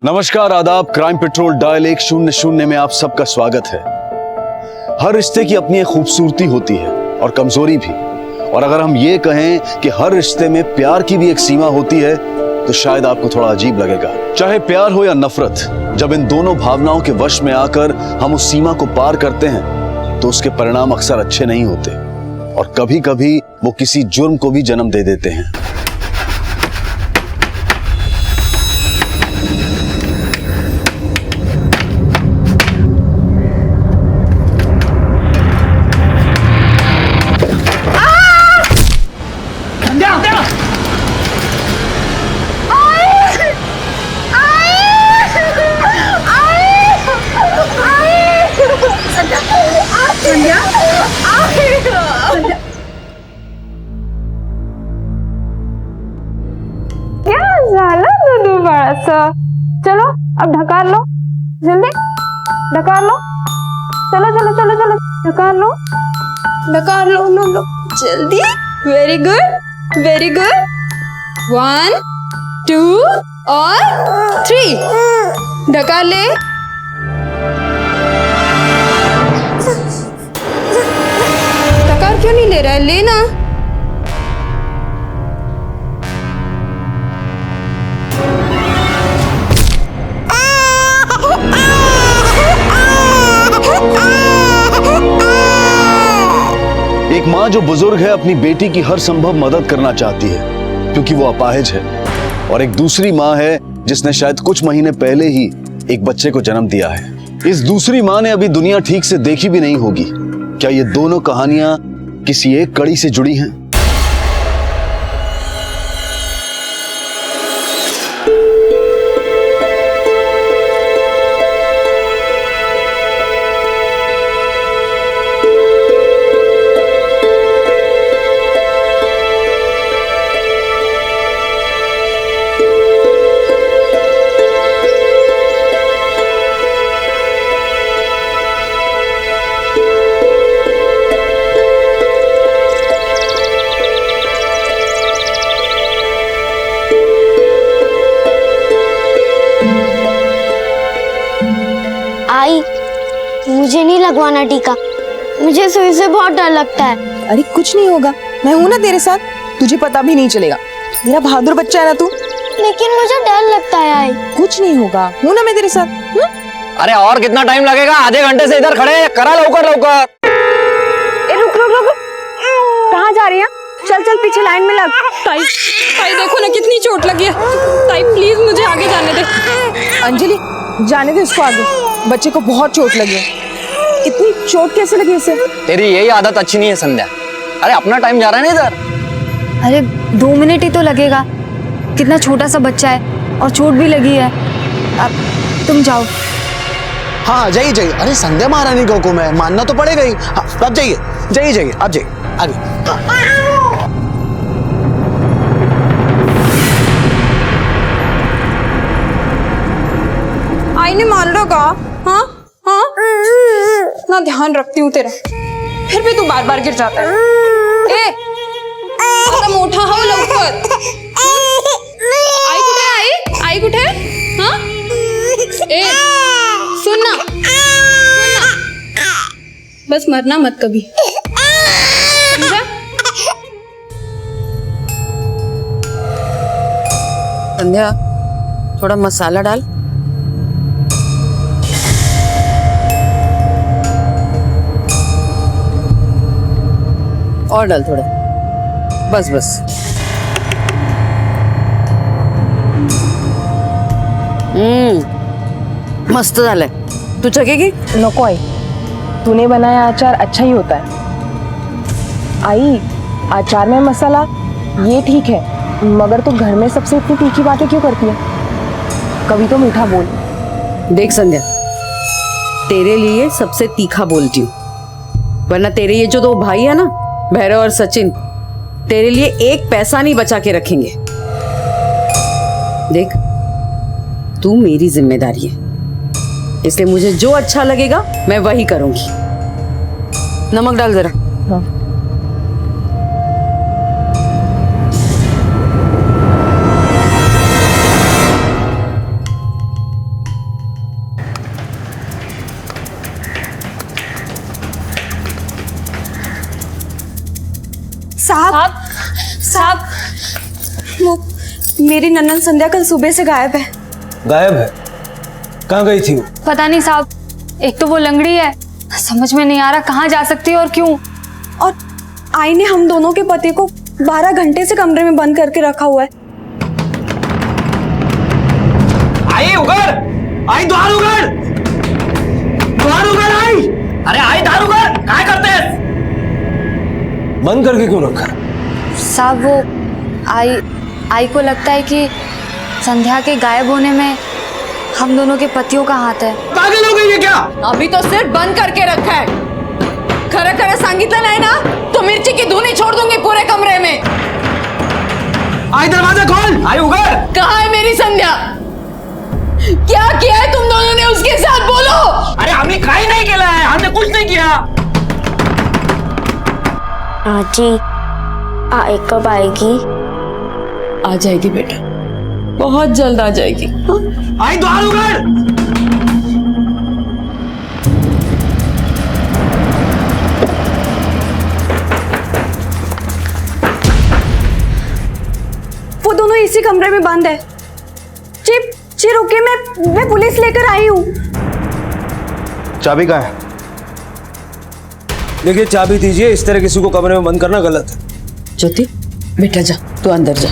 नमस्कार, आदाब। Crime petrol dial 100 में आप सबका स्वागत है। हर रिश्ते की अपनी एक खूबसूरती होती है और कमजोरी भी। और अगर हम ये कहें कि हर रिश्ते में प्यार की भी एक सीमा होती है तो शायद आपको थोड़ा अजीब लगेगा। चाहे प्यार हो या नफरत, जब इन दोनों भावनाओं के वश में आकर हम उस सीमा को पार करते हैं तो उसके परिणाम अक्सर अच्छे नहीं होते और कभी कभी वो किसी जुर्म को भी जन्म दे देते हैं। चलो अब ढकार लो, जल्दी ढकार लो। चलो चलो चलो चलो ढकार लो लो लो जल्दी। Very good very good. 1 2 और 3 ढकार ले। ढकार क्यों नहीं ले रहा है? लेना। एक माँ जो बुजुर्ग है अपनी बेटी की हर संभव मदद करना चाहती है क्योंकि वो अपाहिज है, और एक दूसरी माँ है जिसने शायद कुछ महीने पहले ही एक बच्चे को जन्म दिया है। इस दूसरी माँ ने अभी दुनिया ठीक से देखी भी नहीं होगी। क्या ये दोनों कहानियां किसी एक कड़ी से जुड़ी हैं? मुझे नहीं लगवाना टीका, मुझे सुई से बहुत डर लगता है। अरे कुछ नहीं होगा, मैं हूँ ना तेरे साथ, तुझे पता भी नहीं चलेगा। मेरा बहादुर बच्चा है ना तू। लेकिन मुझे डर लगता है आई। कुछ नहीं होगा, हूँ ना मैं तेरे साथ। अरे और कितना टाइम लगेगा? आधे घंटे से इधर खड़े, करा लवकर लवकर। रुक रुक रुक, कहाँ जा रही है? चल चल पीछे लाइन में लग। ताई ताई देखो ना कितनी चोट लगी है। ताई प्लीज मुझे आगे जाने दे। अंजलि जाने दे उसको आगे, बच्चे को बहुत चोट लगी है। इतनी चोट कैसे लगी इसे? तेरी यही आदत अच्छी नहीं है संध्या। अरे अपना टाइम जा रहा है ना इधर। अरे 2 मिनट ही तो लगेगा, कितना छोटा सा बच्चा है और चोट भी लगी है। अब तुम जाओ। हाँ जाइए जाइए। अरे संध्या महारानी को मैं मानना तो पड़ेगा ही। हाँ, आप जाइए जाइए जाइए, आप जाइए आगे। आई ने मान लो का? हाँ हाँ ना ध्यान रखती हूँ तेरा, फिर भी तू बार बार गिर जाता है। ए आता मोठा हो लवकर। आई कुठे? आई कुठे? हाँ ए सुन ना बस मरना मत कभी, समझा? संध्या थोड़ा मसाला डाल। और डाल थोड़ा, बस बस। मस्त झालंय। तू चखेगी? नको आई, तूने बनाया अचार अच्छा ही होता है। आई अचार में मसाला ये ठीक है, मगर तू घर में सबसे इतनी तीखी बातें क्यों करती है? कभी तो मीठा बोल। देख संध्या, तेरे लिए सबसे तीखा बोलती हूँ, वरना तेरे ये जो 2 भाई है ना, भैरव और सचिन, तेरे लिए 1 पैसा नहीं बचा के रखेंगे। देख तू मेरी जिम्मेदारी है, इसलिए मुझे जो अच्छा लगेगा मैं वही करूंगी। नमक डाल जरा। हाँ। साहब साहब, वो मेरी नन्नन संध्या कल सुबह से गायब है। गायब है? कहाँ गई थी वो? पता नहीं साहब, एक तो वो लंगड़ी है, समझ में नहीं आ रहा कहाँ जा सकती है और क्यों। और आई ने हम दोनों के पति को 12 घंटे से कमरे में बंद करके रखा हुआ है। आई उगर! आई द्वार उगर! द्वार उगर आई! अरे आई द्वार उगर! क्या करते हैं? बंद करके क्यों रखा? साहब वो आई को लगता है कि संध्या के गायब होने में हम दोनों के पतियों का हाथ है। पागल हो गई है क्या? अभी तो सिर्फ बंद करके रखा है। खरा खरा सांगितलं नहीं ना तो मिर्ची की धुनी छोड़ दूंगी पूरे कमरे में। आई दरवाजा खोल! आई उगर! कहाँ है मेरी संध्या? क्या किया है तुम दोनों ने उसके साथ, बोलो। अरे हमने काई नहीं किया है, हमने कुछ नहीं किया। आजी आई कब आएगी? आ जाएगी बेटा, बहुत जल्द आ जाएगी। आई द्वार उगर! वो दोनों इसी कमरे में बंद है। जी रुकिए, मैं पुलिस लेकर आई हूँ। चाबी कहाँ है? देखिए चाबी दीजिए, इस तरह किसी को कमरे में बंद करना गलत है। ज्योति बेटा जा, तू अंदर जा।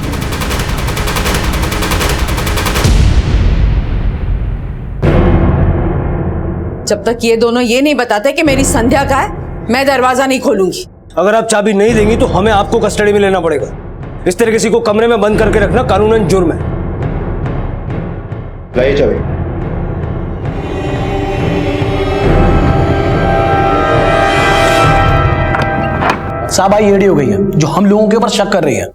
जब तक ये दोनों ये नहीं बताते कि मेरी संध्या का है, मैं दरवाजा नहीं खोलूंगी। अगर आप चाबी नहीं देंगी तो हमें आपको कस्टडी में लेना पड़ेगा। इस तरह किसी को कमरे में बंद करके रखना कानूनन जुर्म है। लाइए चाबी। साहब आई एडी हो गई है जो हम लोगों के ऊपर शक कर रही है।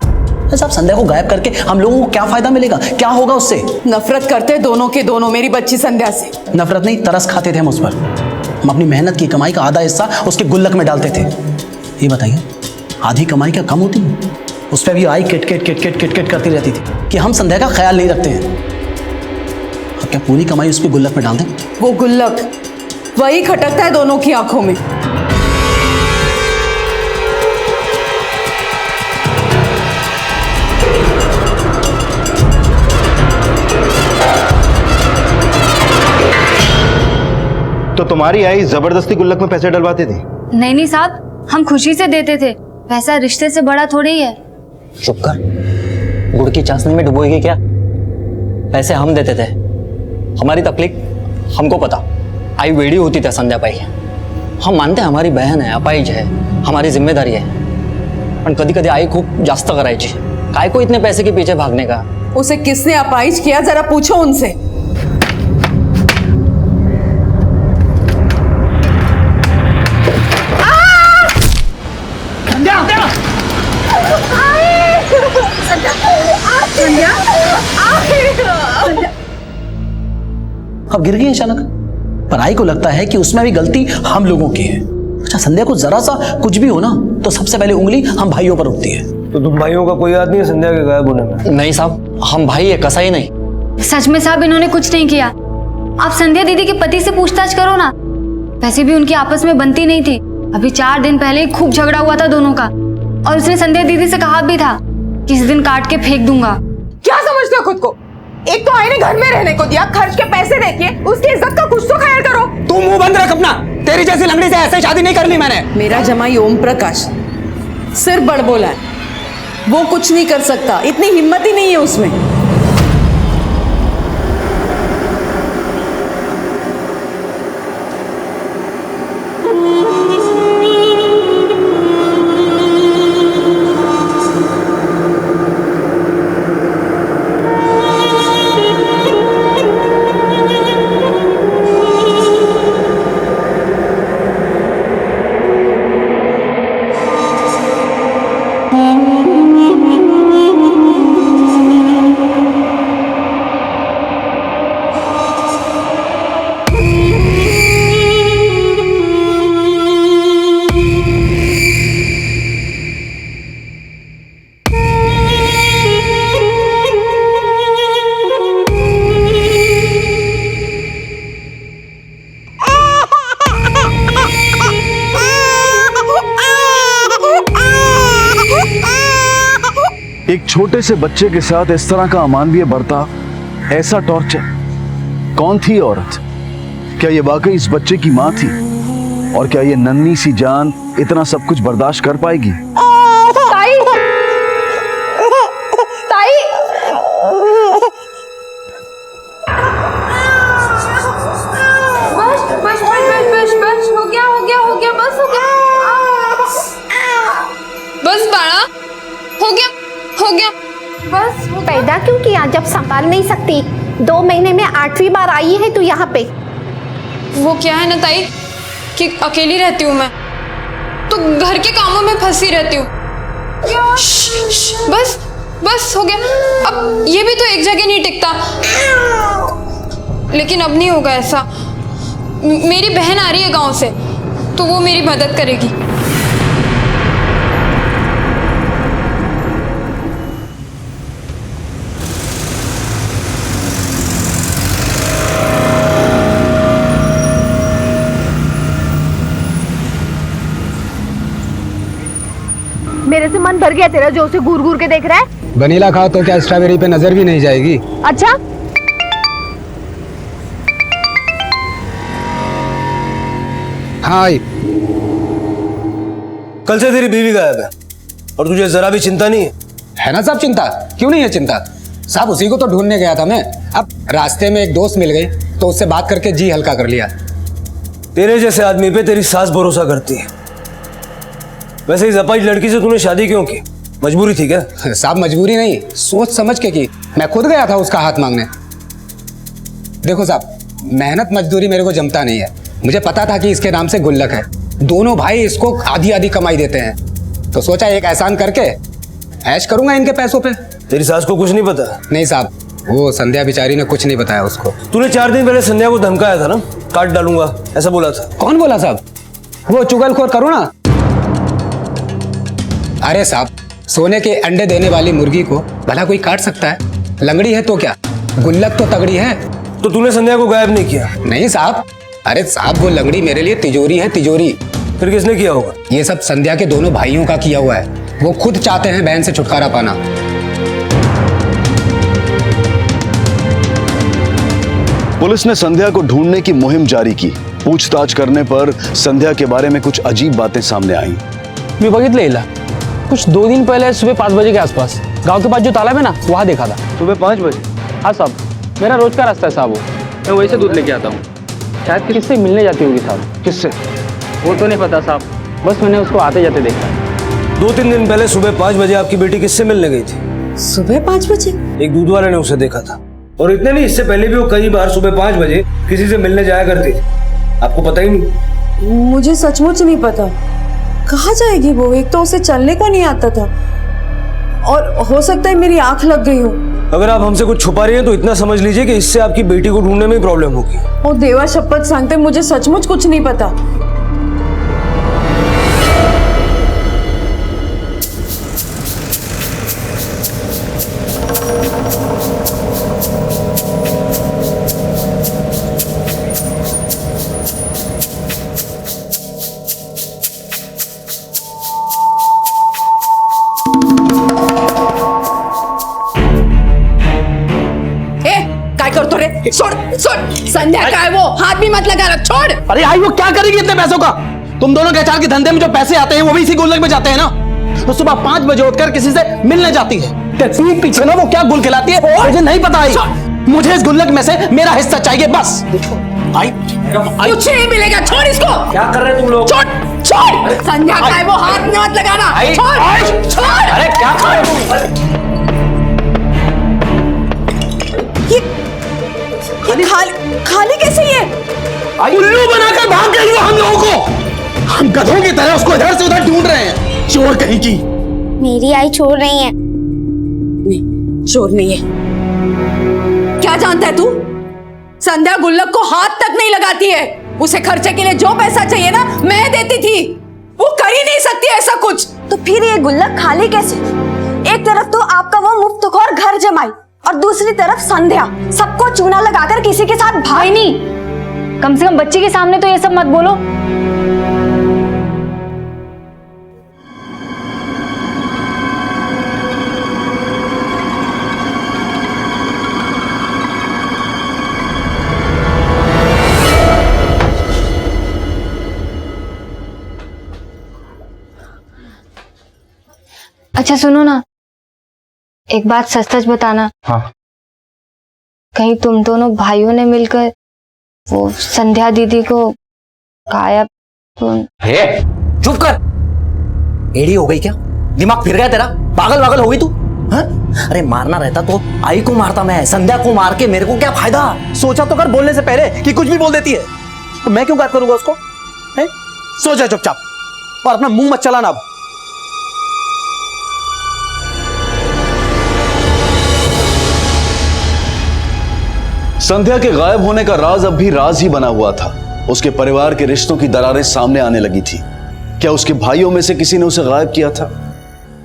साहब संध्या को गायब करके हम लोगों को क्या फायदा मिलेगा, क्या होगा उससे? नफरत करते दोनों के दोनों मेरी बच्ची संध्या से। नफरत नहीं, तरस खाते थे हम उस पर। हम अपनी मेहनत की कमाई का आधा हिस्सा उसके गुल्लक में डालते थे। ये बताइए, आधी कमाई क्या कम होती है? उस पर भी आई किट किट किट किट किट किट करती रहती थी कि हम संध्या का ख्याल नहीं रखते हैं। अब क्या पूरी कमाई उस पर गुल्लक में डाल दें? वो गुल्लक वही खटकता है दोनों की आंखों में। तो तुम्हारी आई जबरदस्ती गुल्लक में पैसे डलवाती थी? नहीं साहब, हम खुशी से देते थे, पैसा रिश्ते से बड़ा थोड़ी ही है। चुप कर, गुड़ की चाशनी में डुबोएगी क्या? पैसे हम देते थे, हमारी तकलीफ हमको पता। आई वेड़ी होती थी संध्या पाई, हम मानते हैं हमारी बहन है, अपाइज है, हमारी जिम्मेदारी है, पण कधी कधी आई खूप जास्त करायची। काय को इतने पैसे के पीछे भागने का? उसे किसने अपाइज किया, जरा पूछो उनसे। अब गिर गई अचानक, पर आई को लगता है कि उसमें भी गलती हम लोगों की है। अच्छा, संध्या को जरा सा कुछ भी हो ना तो सबसे पहले उंगली हम भाइयों पर उठती है। तो तुम भाइयों का कोई याद नहीं है संध्या के गायब होने में? नहीं साहब, हम भाई है, कसाई नहीं। सच में साहब, इन्होंने कुछ नहीं किया। आप संध्या दीदी के पति से पूछताछ करो ना। वैसे भी उनकी आपस में बनती नहीं थी। अभी 4 दिन पहले ही खूब झगड़ा हुआ था दोनों का, और उसने संध्या दीदी से कहा भी था कि इस दिन काट के फेंक दूंगा। क्या समझते हो खुद को? एक तो आई ने घर में रहने को दिया, खर्च के पैसे देके उसकी इज्जत का कुछ तो ख्याल करो। तू मुंह बंद रख अपना। तेरी जैसी लंगड़ी से ऐसे शादी नहीं कर ली मैंने। मेरा जमाई ओम प्रकाश सिर्फ बड़ बोला है, वो कुछ नहीं कर सकता, इतनी हिम्मत ही नहीं है उसमें। छोटे से बच्चे के साथ इस तरह का अमानवीय बर्ताव, ऐसा टॉर्चर। कौन थी औरत? क्या ये वाकई इस बच्चे की माँ थी? और क्या ये नन्ही सी जान इतना सब कुछ बर्दाश्त कर पाएगी? ताई, ताई, बस बस बस बस बस हो गया हो गया हो गया, बस हो गया, बस बाड़ा, हो गया हो गया, बस। पैदा क्यों किया जब संभाल नहीं सकती? 2 महीने में 8वीं बार आई है तू यहाँ पे। वो क्या है ना ताई कि अकेली रहती हूँ मैं, तो घर के कामों में फंसी रहती हूँ। बस बस हो गया। अब ये भी तो एक जगह नहीं टिकता। लेकिन अब नहीं होगा ऐसा। मेरी बहन आ रही है गांव से, तो वो मेरी मदद करेगी। मेरे से मन भर गया तेरा जो उसे घूर घूर के देख रहा है। वनीला खाओ तो क्या स्ट्रॉबेरी पे नजर भी नहीं जाएगी? अच्छा, हाँ आई। कल से तेरी बीवी गायब है और तुझे जरा भी चिंता नहीं है ना साहब चिंता? क्यों नहीं है चिंता साहब? उसी को तो ढूंढने गया था मैं। अब रास्ते में एक दोस्त मिल गई तो उससे बात करके जी हल्का कर लिया। तेरे जैसे आदमी पे तेरी सास भरोसा करती है। वैसे इस अपाहिज लड़की से तूने शादी क्यों की? मजबूरी थी क्या? साहब मजबूरी नहीं, सोच समझ के की। मैं खुद गया था उसका हाथ मांगने। देखो साहब, मेहनत मजदूरी मेरे को जमता नहीं है। मुझे पता था कि इसके नाम से गुल्लक है, दोनों भाई इसको आधी आधी कमाई देते हैं, तो सोचा एक एहसान करके ऐश करूंगा इनके पैसों पे। तेरी सास को कुछ नहीं पता? नहीं साहब, वो संध्या बेचारी ने कुछ नहीं बताया उसको। तूने 4 दिन पहले संध्या को धमकाया था ना, काट डालूंगा ऐसा बोला था। कौन बोला साहब? वो चुगलखोर करो ना। अरे साहब, सोने के अंडे देने वाली मुर्गी को भला कोई काट सकता है? लंगड़ी है तो क्या, गुल्लक तो तगड़ी है। तो तूने संध्या को गायब नहीं किया? नहीं साहब, अरे साहब वो लंगड़ी मेरे लिए तिजोरी है, तिजोरी। फिर किसने किया होगा? ये सब संध्या के दोनों भाइयों का किया हुआ है। वो खुद चाहते हैं बहन से छुटकारा पाना। पुलिस ने संध्या को ढूंढने की मुहिम जारी की। पूछताछ करने पर संध्या के बारे में कुछ अजीब बातें सामने आईं। मी बघितलं हिला कुछ 2 दिन पहले सुबह 5 बजे के आसपास गांव के पास जो तालाब है ना, वहाँ देखा था। सुबह 5 बजे? हाँ साहब, मेरा रोज का रास्ता है साहब। वो मैं वहीं से दूध लेके आता हूँ। शायद किससे मिलने जाती होगी साहब। किससे? वो तो नहीं पता साहब, बस मैंने उसको आते जाते देखा। 2-3 दिन पहले सुबह 5 बजे आपकी बेटी किससे मिलने गई थी? सुबह 5 बजे? एक दूध वाले ने उसे देखा था। और इतने नहीं, इससे पहले भी वो कई बार सुबह 5 बजे किसी से मिलने जाया करती थी। आपको पता ही नहीं? मुझे सचमुच नहीं पता। कहाँ जाएगी वो? एक तो उसे चलने को नहीं आता था, और हो सकता है मेरी आंख लग गई हो। अगर आप हमसे कुछ छुपा रही हैं तो इतना समझ लीजिए कि इससे आपकी बेटी को ढूंढने में प्रॉब्लम होगी। ओ देवा शपथ सांगते, मुझे सचमुच कुछ नहीं पता। छोड़ छोड़, संध्या का है वो, हाथ भी मत लगा रहा, छोड़। अरे आई वो क्या करेगी इतने पैसों का? तुम दोनों के अचार के धंधे में जो पैसे आते हैं वो भी इसी गुल्लक में जाते हैं ना। तो सुबह 5 बजे उठकर किसी से मिलने जाती है, तेरे पीछे ना वो क्या गुल खिलाती है मुझे नहीं पता। आई मुझे इस गुल्लक में से मेरा हिस्सा चाहिए बस। आई कुछ नहीं मिलेगा, छोड़ इसको। क्या कर रहे हैं तुम लोग? छोड़ छोड़, संध्या का है वो, हाथ में मत लगाना, छोड़ छोड़। अरे क्या कर रहे हो? खाली कैसे ये? उल्लू बनाकर भाग गई वो हम लोगों को। हम गधों की तरह उसको इधर से उधर ढूंढ रहे हैं। चोर कहीं की। मेरी आई चोर नहीं है। नहीं, चोर नहीं है। क्या जानता है तू? संध्या गुल्लक को हाथ तक नहीं लगाती है। उसे खर्चे के लिए जो पैसा चाहिए ना, मैं देती थी। वो कर ही नहीं सकती ऐसा कुछ। तो फिर ये गुल्लक खाली कैसे? एक तरफ तो आपका वो मुफ्तखोर घर जमाई और दूसरी तरफ संध्या सबको चूना लगाकर किसी के साथ भाई नहीं। कम से कम बच्चे के सामने तो ये सब मत बोलो। अच्छा सुनो ना, एक बात सच सच बताना। हाँ। कहीं तुम दोनों भाइयों ने मिलकर वो संध्या दीदी को गायब तो चुप कर। एड़ी हो गई क्या? दिमाग फिर गया तेरा? पागल हो गई तू? हाँ? अरे मारना रहता तो आई को मारता मैं, संध्या को मार के मेरे को क्या फायदा? सोचा तो कर बोलने से पहले कि कुछ भी बोल देती है, तो मैं क्यों बात करूंगा उसको? हैं? सो जा चुपचाप और अपना मुंह मत चलाना अब। संध्या के गायब होने का राज अब भी राज ही बना हुआ था। उसके परिवार के रिश्तों की दरारें सामने आने लगी थी। क्या उसके भाइयों में से किसी ने उसे गायब किया था?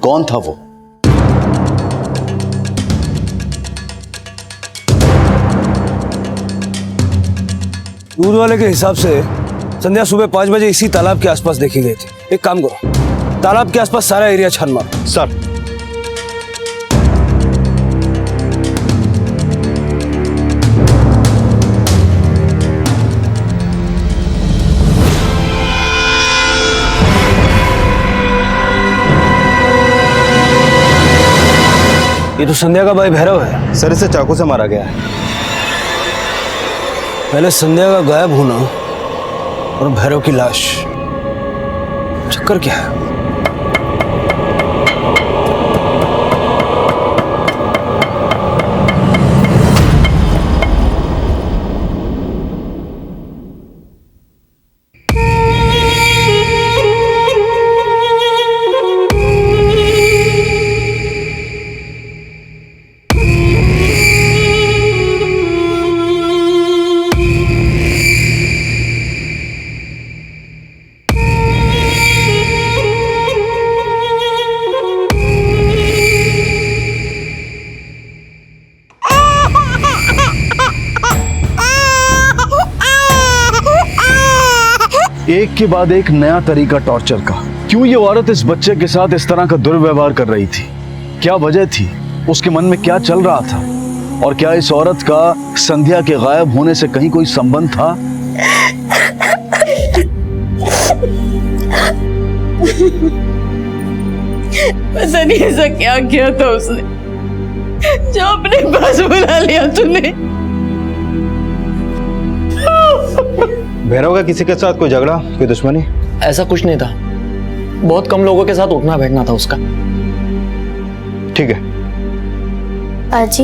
कौन था वो? दूध वाले के हिसाब से संध्या सुबह 5 बजे इसी तालाब के आसपास देखी गई थी। एक काम करो, तालाब के आसपास सारा एरिया छान मारो। सर। ये तो संध्या का भाई भैरव है। सर इसे चाकू से मारा गया है। पहले संध्या का गायब होना और भैरव की लाश, चक्कर क्या है? एक के बाद एक नया तरीका टॉर्चर का। क्यों ये औरत इस बच्चे के साथ इस तरह का दुर्व्यवहार कर रही थी? क्या वजह थी? उसके मन में क्या चल रहा था? और क्या इस औरत का संध्या के गायब होने से कहीं कोई संबंध था? पता नहीं ऐसा क्या किया था उसने जो अपने पास बुला लिया तूने। भैरव का किसी के साथ कोई झगड़ा, कोई दुश्मनी? ऐसा कुछ नहीं था, बहुत कम लोगों के साथ उठना बैठना था उसका। ठीक है। आजी,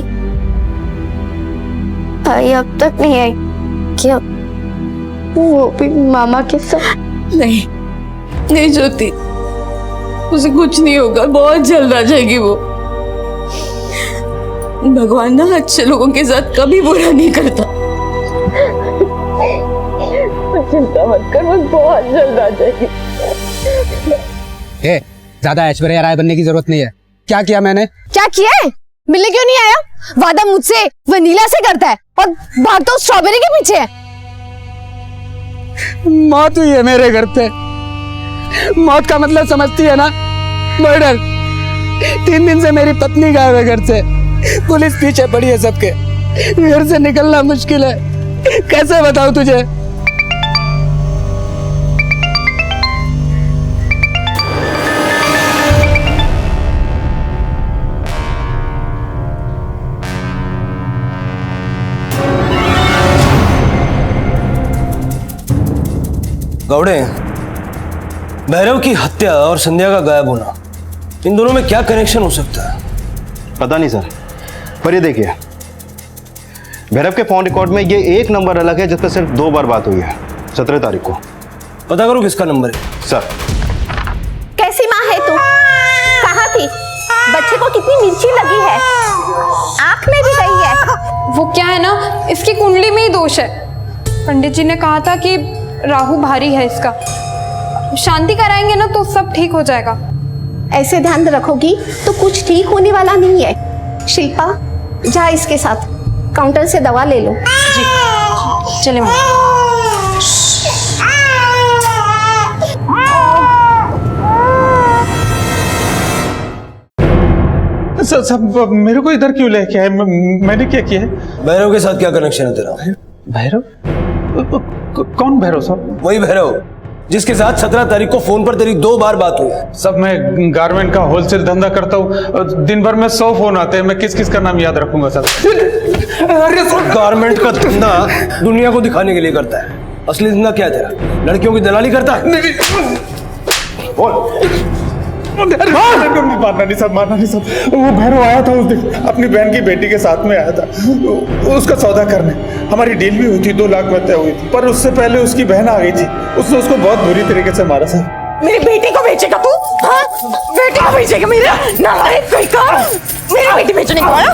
आई अब तक नहीं आई क्या? वो भी मामा के साथ? नहीं ज्योति, उसे कुछ नहीं होगा, बहुत जल्द आ जाएगी वो। भगवान ना अच्छे लोगों के साथ कभी बुरा नहीं करता। चिंता मत कर, बस बहुत जल्द आ जाएगी। ज्यादा ऐश्वर्या राय बनने की जरूरत नहीं है। क्या किया मैंने? क्या किया है? मिलने क्यों नहीं आया? वादा मुझसे वनीला से करता है और भाग तो स्ट्रॉबेरी के पीछे है। मौत हुई है मेरे घर पे। मौत का मतलब समझती है ना? मर्डर। 3 दिन से मेरी पत्नी गायब है घर से। पुलिस पीछे पड़ी है सबके। घर से निकलना मुश्किल है। कैसे बताऊं तुझे? गौड़े, भैरव की हत्या और संध्या का गायब होना, इन दोनों में क्या कनेक्शन हो सकता है? पता नहीं सर, पर ये देखिए, भैरव के फोन रिकॉर्ड में ये एक नंबर अलग है जिस पर सिर्फ 2 बार बात हुई है, 17 तारीख को। पता करो किसका नंबर है। सर। कैसी माँ है तू? कहाँ थी? बच्चे को कितनी मिर्ची लगी है, आंख में भी गई है। वो क्या है ना, इसकी कुंडली में ही दोष है। पंडित जी ने कहा था कि राहु भारी है इसका। शांति कराएंगे ना तो सब ठीक हो जाएगा। ऐसे ध्यान रखोगी तो कुछ ठीक होने वाला नहीं है। शिल्पा, जा इसके साथ काउंटर से दवा ले लो। जी चले सब मेरे को इधर क्यों लेके आए? मैंने क्या किया है? भैरव के साथ क्या कनेक्शन है तेरा? भैरव? कौन भैरव साहब? वही भैरव जिसके साथ 17 तारीख को फोन पर तेरी 2 बार बात हुई है। सब मैं गारमेंट का होलसेल धंधा करता हूँ, दिन भर में 100 फोन आते हैं, मैं किस किस का नाम याद रखूंगा सर? अरे गारमेंट का धंधा दुनिया को दिखाने के लिए करता है, असली धंधा क्या है तेरा? लड़कियों की दलाली करता है? मारना नहीं सब, मारना नहीं सब। वो भैरव आया था उस दिन, अपनी बहन की बेटी के साथ में आया था उसका सौदा करने। हमारी डील भी हुई थी, 2 लाख में तय हुई थी, पर उससे पहले उसकी बहन आ गई थी। उसने उसको बहुत बुरी तरीके से मारा सर। मेरी बेटी को बेचेगा तू? हाँ? बेटी को बेचेगा मेरा नालायक कोई का? मेरी बेटी बेचने को आया?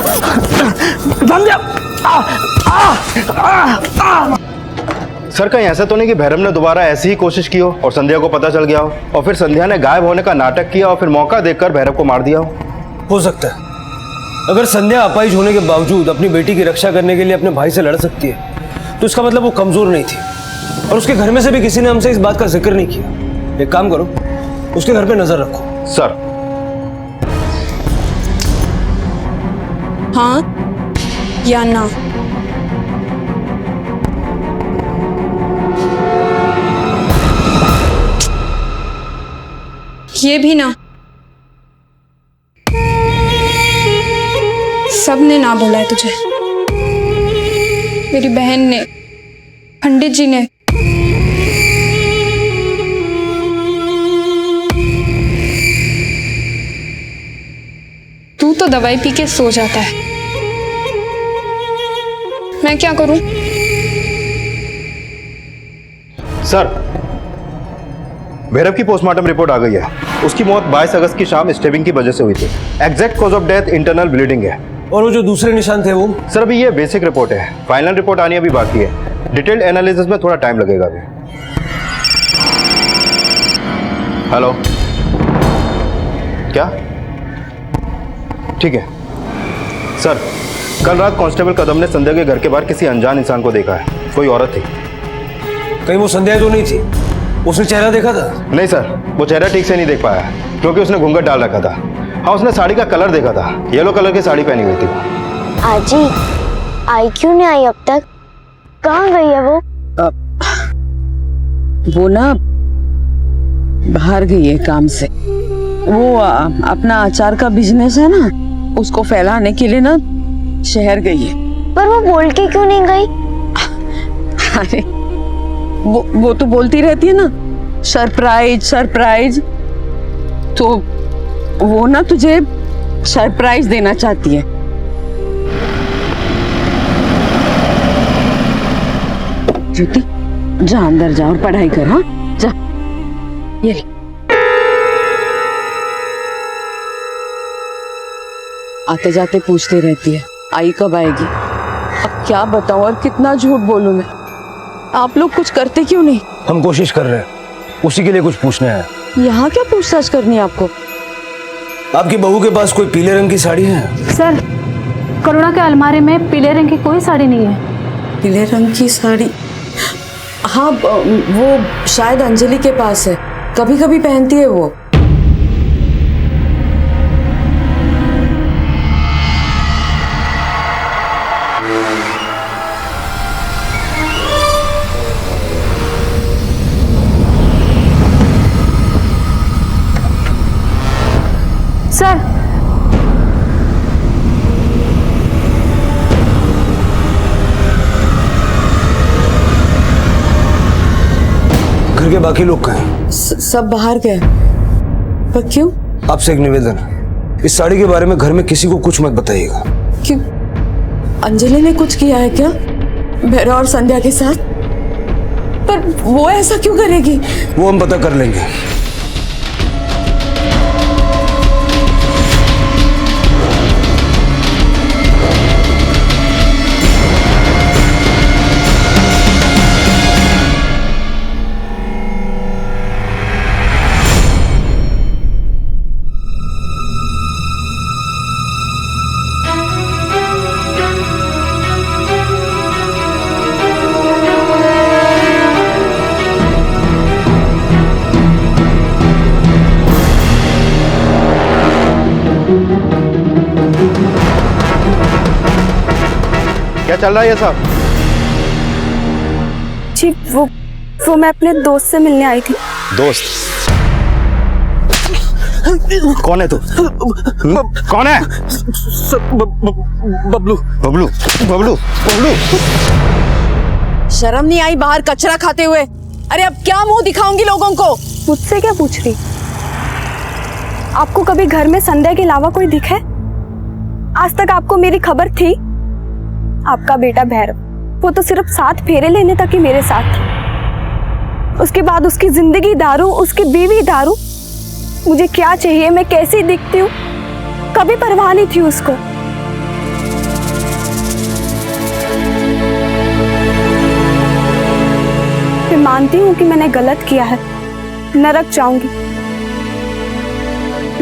सर कहीं ऐसा तो नहीं कि भैरव ने दोबारा ऐसी ही कोशिश की हो और संध्या को पता चल गया हो और फिर संध्या ने गायब होने का नाटक किया और फिर मौका देखकर भैरव को मार दिया हो सकता है। अगर संध्या अपाहिज होने के बावजूद अपनी बेटी की रक्षा करने के लिए अपने भाई से लड़ सकती है तो इसका मतलब वो कमजोर नहीं थी, और उसके घर में से भी किसी ने हमसे इस बात का जिक्र नहीं किया। एक काम करो, उसके घर पे नजर रखो। सर हाँ या ना? ये भी ना? सबने ना बोला है तुझे, मेरी बहन ने, पंडित जी ने। तू तो दवाई पी के सो जाता है, मैं क्या करूं? सर भैरव की पोस्टमार्टम रिपोर्ट आ गई है। उसकी मौत 22 अगस्त की शाम स्टेबिंग की वजह से हुई थी। Exact cause of death internal bleeding है। और वो जो दूसरे निशान थे वो? सर अभी ये बेसिक रिपोर्ट है, फाइनल रिपोर्ट आनी अभी बाकी है। डिटेल्ड एनालिसिस में थोड़ा टाइम लगेगा अभी। हेलो, क्या? ठीक है सर, कल रात कांस्टेबल कदम ने संध्या के घर के बाहर किसी अनजान इंसान को देखा है। कोई औरत थी। कहीं वो संध्या तो नहीं थी? उसने चेहरा देखा था? नहीं सर, वो चेहरा ठीक से नहीं देख पाया क्योंकि उसने घूंघट डाल रखा था। हाँ, उसने साड़ी का कलर देखा था, येलो कलर की साड़ी पहनी हुई थी। आजी आई क्यों नहीं आई अब तक? कहाँ गई है वो? वो ना बाहर गई है काम से। वो अपना अचार का बिजनेस है ना, उसको फैलाने के लिए ना शहर गई है। पर वो बोल के क्यों नहीं गई? अरे वो तो बोलती रहती है ना, सरप्राइज सरप्राइज। तो वो ना तुझे सरप्राइज देना चाहती है। ज्योति जा अंदर जा और पढ़ाई कर। हाँ जा, ये ले। आते जाते पूछती रहती है आई कब आएगी। अब क्या बताऊं और कितना झूठ बोलूं मैं। आप लोग कुछ करते क्यों नहीं? हम कोशिश कर रहे हैं, उसी के लिए कुछ पूछना है। यहाँ क्या पूछताछ करनी है आपको? आपकी बहू के पास कोई पीले रंग की साड़ी है? सर करुणा के अलमारी में पीले रंग की कोई साड़ी नहीं है। पीले रंग की साड़ी? हाँ वो शायद अंजलि के पास है, कभी कभी पहनती है वो। सर घर के बाकी लोग कहाँ हैं? सब बाहर गए। पर क्यों? आपसे एक निवेदन है, इस साड़ी के बारे में घर में किसी को कुछ मत बताइएगा। क्यों? अंजलि ने कुछ किया है क्या भैरव और संध्या के साथ? पर वो ऐसा क्यों करेगी? वो हम पता कर लेंगे। क्या चल रहा है ये सब? जी वो वो मैं अपने दोस्त से मिलने आई थी। दोस्त? कौन है तू? कौन है? बबलू। बबलू? बबलू? बबलू? शर्म नहीं आई बाहर कचरा खाते हुए? अरे अब क्या मुंह दिखाऊंगी लोगों को? मुझसे क्या पूछ रही? आपको कभी घर में संध्या के अलावा कोई दिखे? आज तक आपको मेरी खबर थी? आपका बेटा भैरव, वो तो सिर्फ 7 फेरे लेने तक ही मेरे साथ था। उसके बाद उसकी जिंदगी दारू, उसकी बीवी दारू। मुझे क्या चाहिए, मैं कैसी दिखती हूँ, कभी परवाह नहीं थी उसको। मैं मानती हूँ कि मैंने गलत किया है, नरक जाऊंगी,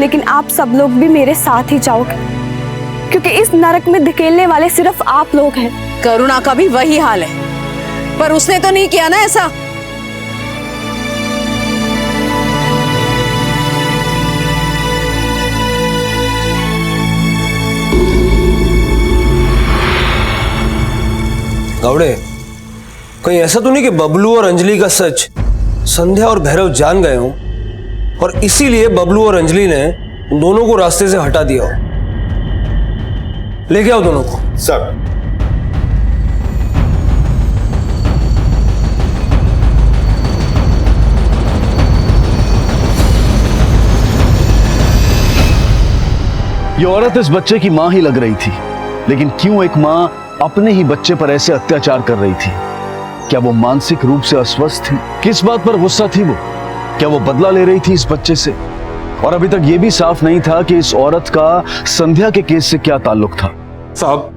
लेकिन आप सब लोग भी मेरे साथ ही जाओगे, क्योंकि इस नरक में धकेलने वाले सिर्फ आप लोग हैं। करुणा का भी वही हाल है, पर उसने तो नहीं किया ना ऐसा। गावड़े, कहीं ऐसा तो नहीं कि बबलू और अंजलि का सच संध्या और भैरव जान गए हों और इसीलिए बबलू और अंजलि ने दोनों को रास्ते से हटा दिया हो? लेके आओ दोनों को। सर। ये औरत इस बच्चे की मां ही लग रही थी, लेकिन क्यों एक मां अपने ही बच्चे पर ऐसे अत्याचार कर रही थी? क्या वो मानसिक रूप से अस्वस्थ थी? किस बात पर गुस्सा थी वो? क्या वो बदला ले रही थी इस बच्चे से? और अभी तक ये भी साफ नहीं था कि इस औरत का संध्या के केस से क्या ताल्लुक था। साहब,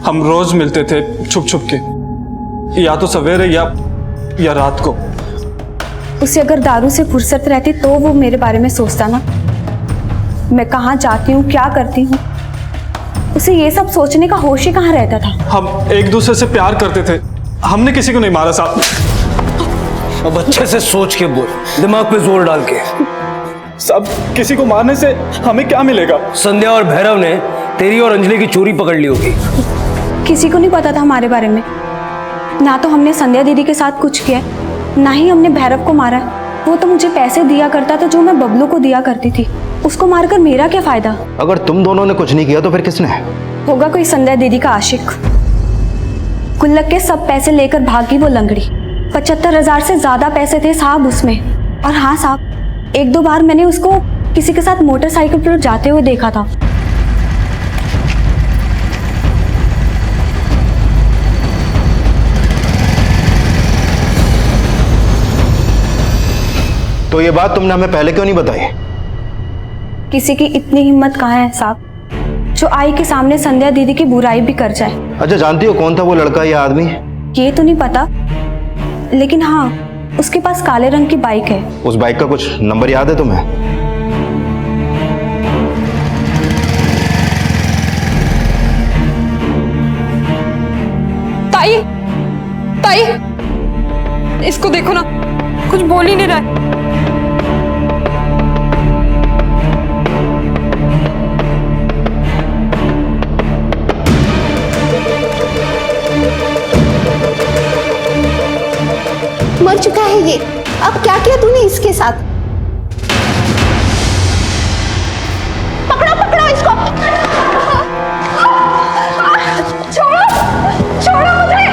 हम रोज मिलते थे छुप छुप के, या तो सवेरे या रात को। उसे अगर दारू से फुर्सत रहती तो वो मेरे बारे में सोचता ना। मैं कहाँ जाती हूँ, क्या करती हूँ, उसे ये सब सोचने का होश ही कहाँ रहता था। हम एक दूसरे से प्यार करते थे, हमने किसी को नहीं मारा साहब। अब अच्छे से सोच के बोल, दिमाग पे जोर डाल के। साहब, किसी को मारने से हमें क्या मिलेगा? संध्या और भैरव ने तेरी और अंजलि की चोरी पकड़ ली होगी। किसी को नहीं पता था हमारे बारे में। ना तो हमने संध्या दीदी के साथ कुछ किया, ना ही हमने भैरव को मारा। वो तो मुझे पैसे दिया करता था जो मैं बबलू को दिया करती थी। उसको मारकर मेरा क्या फायदा? अगर तुम दोनों ने कुछ नहीं किया तो फिर किसने? होगा कोई संध्या दीदी का आशिक। गुल्लक के सब पैसे लेकर भागी वो लंगड़ी। 75,000 से ज्यादा पैसे थे साहब उसमें। और हाँ साहब, 1-2 बार मैंने उसको किसी के साथ मोटरसाइकिल पर जाते हुए देखा था। तो ये बात तुमने हमें पहले क्यों नहीं बताई? किसी की इतनी हिम्मत कहाँ है साहब, जो आई के सामने संध्या दीदी की बुराई भी कर जाए। अच्छा, जानती हो कौन था वो लड़का या आदमी? ये तो नहीं पता, लेकिन हाँ, उसके पास काले रंग की बाइक है। उस बाइक का कुछ नंबर याद है तुम्हें? ताई, ताई, इसको देखो ना, कुछ बोल ही नहीं रहा है। मर चुका है ये। अब क्या किया तूने इसके साथ? पकड़ो पकड़ो इसको। छोड़ो छोड़ो मुझे,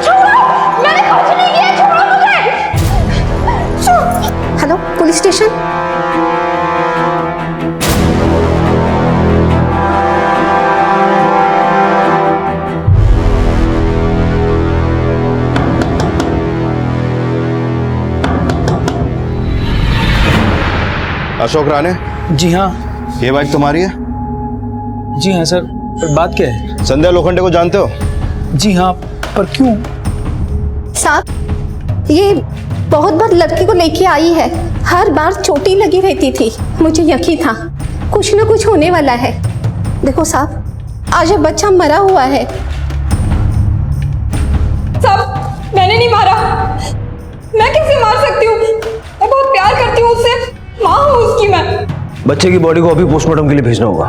छोड़ो, मैंने कुछ नहीं किया, छोड़ो मुझे। Hello, police station. Ashok Rane? जी हाँ। ये बाइक तुम्हारी है? जी हाँ सर, पर बात क्या है? संध्या लोखंडे को जानते हो? जी हाँ, पर क्यों? साहब, ये बहुत बार लड़की को लेके आई है, हर बार चोटी लगी रहती थी। मुझे यकीन था कुछ न कुछ होने वाला है। देखो साहब, आज ये बच्चा मरा हुआ है। साहब, मैंने नहीं मारा। मैं कैसे मार सकती हूँ? मैं बहुत प्यार करती हूँ उससे, माँ हूँ उसकी मैं। बच्चे की बॉडी को अभी पोस्टमार्टम के लिए भेजना होगा।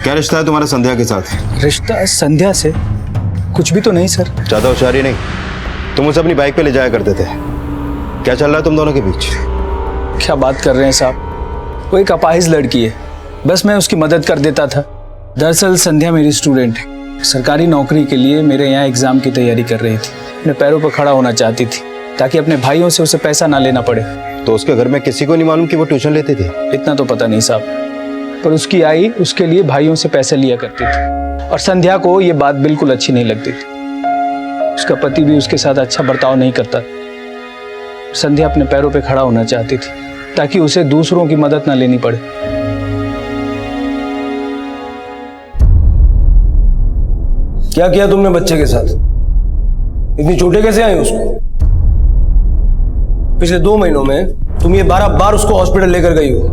क्या रिश्ता है तुम्हारा संध्या के साथ? रिश्ता संध्या से? कुछ भी तो नहीं सर। ज्यादा होशियारी नहीं, तुम उसे अपनी बाइक पे ले जाया करते थे। क्या चल रहा है तुम दोनों के बीच? क्या बात कर रहे हैं साहब, वो एक अपाहिज लड़की है, बस मैं उसकी मदद कर देता था। दरअसल संध्या मेरी स्टूडेंट है, सरकारी नौकरी के लिए मेरे यहाँ एग्जाम की तैयारी कर रही थी। अपने पैरों पर खड़ा होना चाहती थी ताकि अपने भाइयों से उसे पैसा ना लेना पड़े। तो उसके घर में किसी को नहीं मालूम कि वो ट्यूशन लेती थी? इतना तो पता नहीं साहब, पर उसकी आई उसके लिए भाइयों से पैसे लिया करती थी और संध्या को ये बात बिल्कुल अच्छी नहीं लगती थी। उसका पति भी उसके साथ अच्छा बर्ताव नहीं करता। संध्या अपने पैरों पे खड़ा होना चाहती थी ताकि उसे दूसरों की मदद ना लेनी पड़े। क्या किया तुमने बच्चे के साथ? इतनी चोटें कैसे आई उसको? पिछले 2 महीनों में तुम ये 12 बार उसको हॉस्पिटल लेकर गई हो।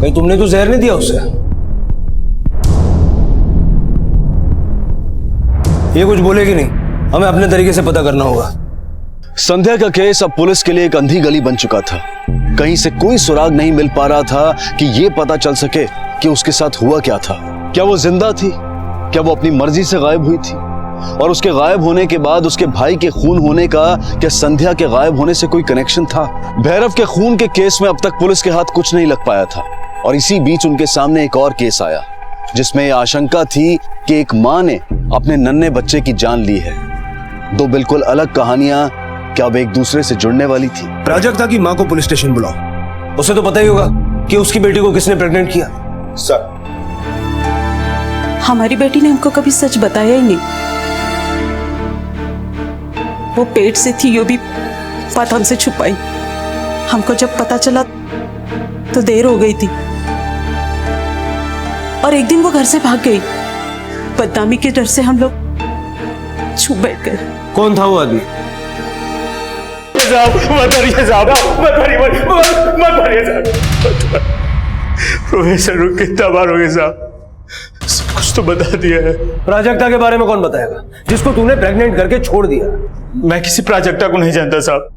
कहीं तुमने तो जहर नहीं दिया उसे? ये कुछ बोलेगी नहीं, हमें अपने तरीके से पता करना होगा। संध्या का केस अब पुलिस के लिए एक अंधी गली बन चुका था। कहीं से कोई सुराग नहीं मिल पा रहा था कि ये पता चल सके कि उसके साथ हुआ क्या था। क्या वो जिंदा थी? क्या वो अपनी मर्जी से गायब हुई थी? और उसके गायब होने के बाद उसके भाई के खून होने का क्या संध्या के गायब होने से कोई कनेक्शन था? भैरव के खून के केस में अब तक पुलिस के हाथ कुछ नहीं लग पाया था और इसी बीच उनके सामने एक और केस आया जिसमें यह आशंका थी कि एक मां ने अपने नन्हे बच्चे की जान ली है। 2 बिल्कुल अलग कहानियां क्या अब एक दूसरे से जुड़ने वाली थी? प्राजक्ता की मां को पुलिस स्टेशन बुलाओ। उसे तो पता ही होगा कि उसकी बेटी को किसने प्रेग्नेंट किया। सर, हमारी बेटी ने हमको कभी सच बताया ही नहीं। वो पेट से थी, ये भी बात हमसे छुपाई। हमको जब पता चला तो देर हो गई थी और एक दिन वो घर से भाग गई। बदनामी के डर से हम लोग चुप बैठ गए। कौन था वो आदमी? प्रोफेसर कितना बार हो गया साहब, सब कुछ तो बता दिया है। प्राजक्ता के बारे में कौन बताएगा जिसको तूने प्रेग्नेंट करके छोड़ दिया? मैं किसी प्राजक्ता को नहीं जानता साहब।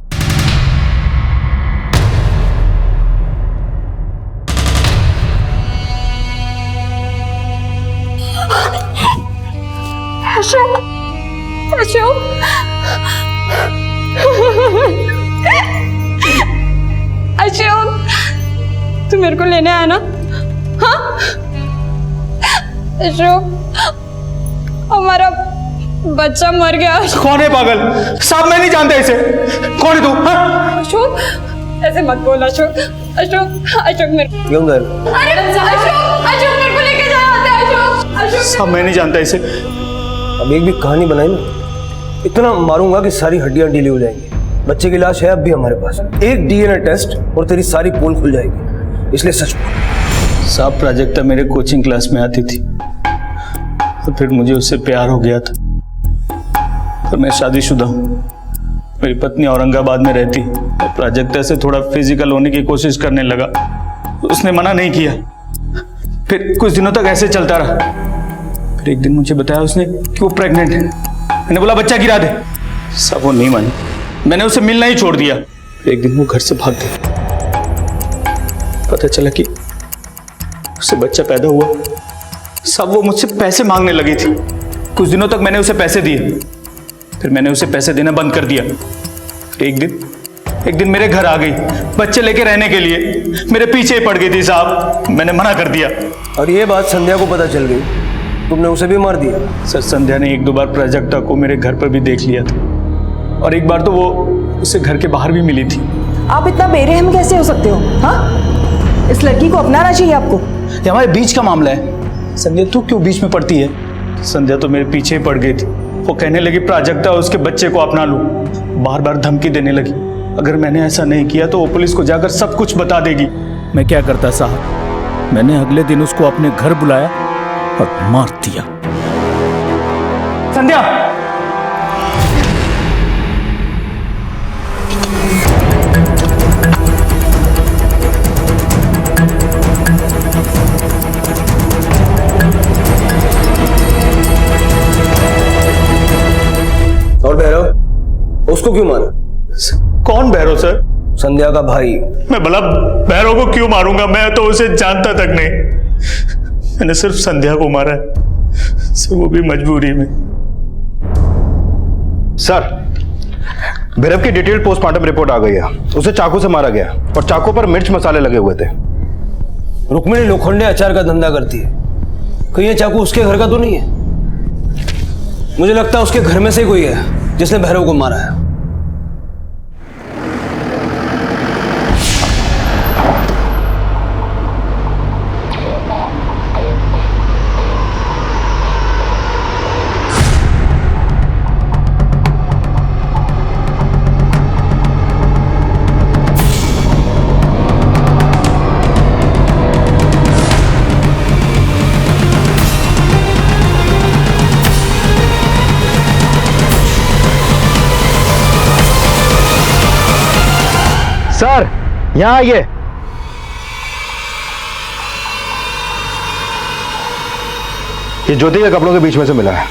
अशोक, अशोक, अशोक, तू मेरे को लेने आया ना? हाँ अशोक, हमारा बच्चा मर गया। कौन है पागल? साहब मैं नहीं जानता इसे। कौन है तू? हाँ? अशोक ऐसे मत बोल अशोक। अशोक, अशोक मेरे क्यों गए? अरे अशोक, अशोक मेरे को लेके जाओ। अशोक, अशोक साहब मैं नहीं जानता इसे। अब एक भी कहानी बनाई ना, इतना मारूंगा कि सारी हड्डियां ढीली हो जाएंगी। बच्चे की लाश है अब भी हमारे पास। एक डीएनए टेस्ट और तेरी सारी पोल खुल जाएगी, इसलिए सच बोल। साहब प्राजक्ता मेरे कोचिंग क्लास में आती थी और फिर मुझे उससे प्यार हो गया था। पर मैं शादीशुदा हूँ, मेरी पत्नी औरंगाबाद में रहती और प्राजक्ता से थोड़ा फिजिकल होने की कोशिश करने लगा। उसने मना नहीं किया। फिर कुछ दिनों तक ऐसे चलता रहा। फिर एक दिन मुझे बताया उसने कि वो प्रेग्नेंट है। मैंने बोला बच्चा गिरा दे। सब वो नहीं मानी, मैंने उसे मिलना ही छोड़ दिया। एक दिन वो घर से भाग गई। पता चला कि उससे बच्चा पैदा हुआ। सब वो मुझसे पैसे मांगने लगी थी। कुछ दिनों तक मैंने उसे पैसे दिए, फिर मैंने उसे पैसे देना बंद कर दिया। फिर एक दिन मेरे घर आ गई बच्चे लेके रहने के लिए। मेरे पीछे ही पड़ गई थी साहब, मैंने मना कर दिया। और ये बात संध्या को पता चल गई, तुमने उसे भी मार दिया? सर संध्या ने 1-2 बार प्राजक्ता को मेरे घर पर भी देख लिया था और एक बार तो वो उसे घर के बाहर भी मिली थी। आप इतना बेरहम कैसे हो सकते हो? हाँ, इस लड़की को अपनाना चाहिए आपको। ये हमारे बीच का मामला है। संध्या तू क्यों बीच में पड़ती है? संध्या तो मेरे पीछे ही पड़ गई थी। वो कहने लगी प्राजक्ता उसके बच्चे को अपना लूं। बार बार धमकी देने लगी, अगर मैंने ऐसा नहीं किया तो वो पुलिस को जाकर सब कुछ बता देगी। मैं क्या करता साहब, मैंने अगले दिन उसको अपने घर बुलाया और मार दिया। संध्या, और भैरव, उसको क्यों मारा? कौन भैरव सर? संध्या का भाई। मैं भला भैरव को क्यों मारूंगा? मैं तो उसे जानता तक नहीं। मैंने सिर्फ संध्या को मारा है। सर वो भी मजबूरी में। सर, भैरव की डिटेल्ड पोस्टमार्टम रिपोर्ट आ गई है। उसे चाकू से मारा गया और चाकू पर मिर्च मसाले लगे हुए थे। रुक्मिणी लोखंडे अचार का धंधा करती है, कहीं ये चाकू उसके घर का तो नहीं है? मुझे लगता है उसके घर में से कोई है जिसने भैरव को मारा है। सर, यहां आइए। ये ज्योति के कपड़ों के बीच में से मिला है।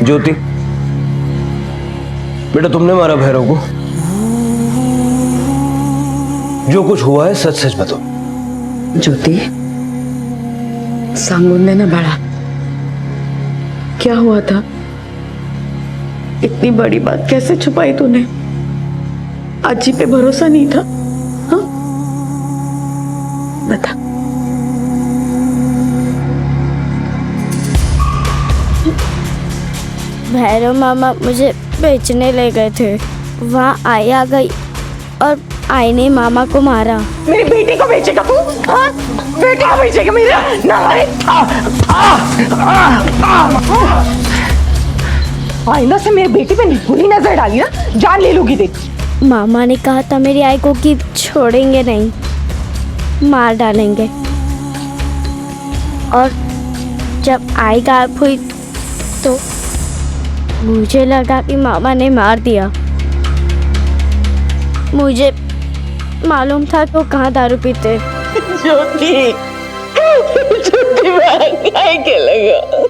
ज्योति, बेटा तुमने मारा भैरव को? जो कुछ हुआ है सच सच बताओ। ज्योति, सामने ना बड़ा क्या हुआ था? इतनी बड़ी बात कैसे छुपाई तूने? आजी पे भरोसा नहीं था? हाँ, बता। भैरव मामा मुझे बेचने ले गए थे। वहाँ आई आ गई और आई ने मामा को मारा। मेरी बेटी को बेचेगा तू? हाँ? बेटी को बेचेगा मेरा? नहीं। आईना से मेरी बेटी पे बुरी नजर डाली ना, जान ले लूंगी देख। मामा ने कहा था मेरी आई को कि छोड़ेंगे नहीं, मार डालेंगे। और जब आई गायब हुई तो मुझे लगा कि मामा ने मार दिया। मुझे मालूम था कि वो कहाँ दारू पीते। ज्योति, ज्योति मैं क्या लगा?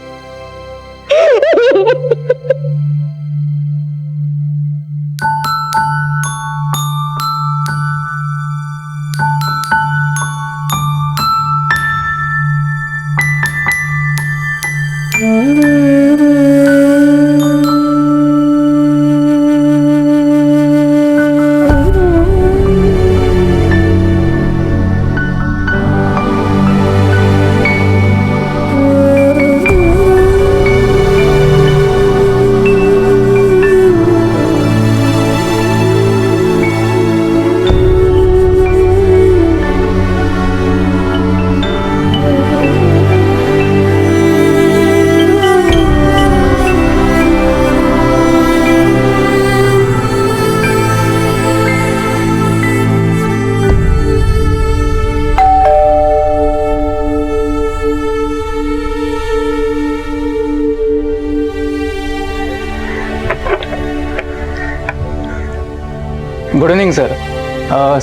गुड इवनिंग सर,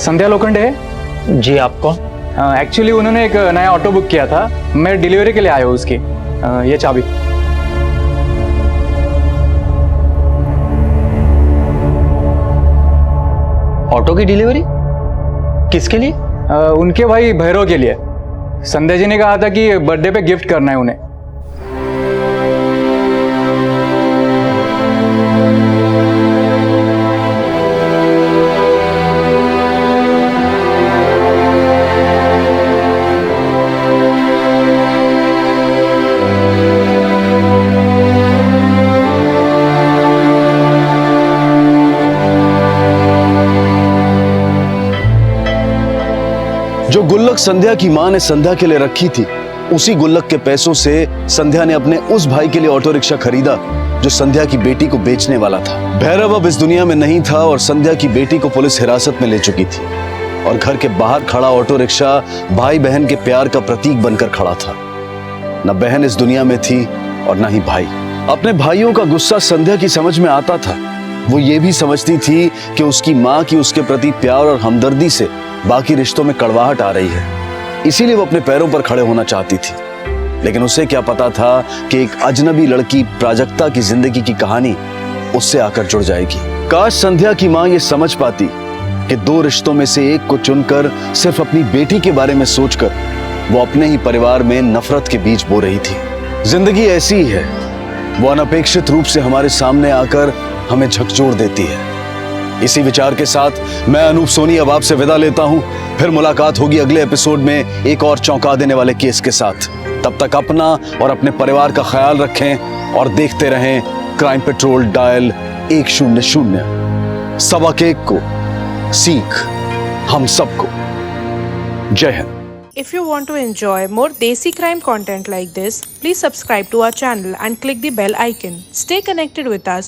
संध्या लोखंडे है? जी, आपको? एक्चुअली उन्होंने एक नया ऑटो बुक किया था, मैं डिलीवरी के लिए आया हूँ उसकी। ये चाबी। ऑटो की डिलीवरी किसके लिए? उनके भाई भैरव के लिए। संध्या जी ने कहा था कि बर्थडे पे गिफ्ट करना है उन्हें। जो गुल्लक संध्या की मां ने संध्या के लिए रखी थी, उसी गुल्लक के पैसों से संध्या ने अपने उस भाई के लिए ऑटो रिक्शा खरीदा जो संध्या की बेटी को बेचने वाला था। भैरव अब इस दुनिया में नहीं था और संध्या की बेटी को पुलिस हिरासत में ले चुकी थी और घर के बाहर खड़ा ऑटो रिक्शा भाई बहन के प्यार का प्रतीक बनकर खड़ा था। न बहन इस दुनिया में थी और न ही भाई। अपने भाइयों का गुस्सा संध्या की समझ में आता था। वो ये भी समझती थी कि उसकी माँ की उसके प्रति प्यार और हमदर्दी से बाकी रिश्तों में कड़वाहट आ रही है। इसीलिए वो अपने पैरों पर खड़े होना चाहती थी। लेकिन उसे क्या पता था कि एक अजनबी लड़की प्राजक्ता की जिंदगी की कहानी उससे आकर जुड़ जाएगी। काश संध्या की मां ये समझ पाती कि दो रिश्तों में से एक को चुनकर सिर्फ अपनी बेटी के बारे में सोचकर वो अपने ही परिवार में नफरत के बीज बो रही थी। जिंदगी ऐसी ही है, वो अनपेक्षित रूप से हमारे सामने आकर हमें झकझोर देती है। इसी विचार के साथ मैं अनूप सोनी अब आपसे विदा लेता हूं। फिर मुलाकात होगी अगले एपिसोड में एक और चौंका देने वाले केस के साथ। तब तक अपना और अपने परिवार का ख्याल रखें और देखते रहें क्राइम पेट्रोल डायल 100। सबक एक को सीख हम सबको। जय Hind. If you want to enjoy more Desi crime content like this, please subscribe to our channel and click the bell icon. Stay connected with us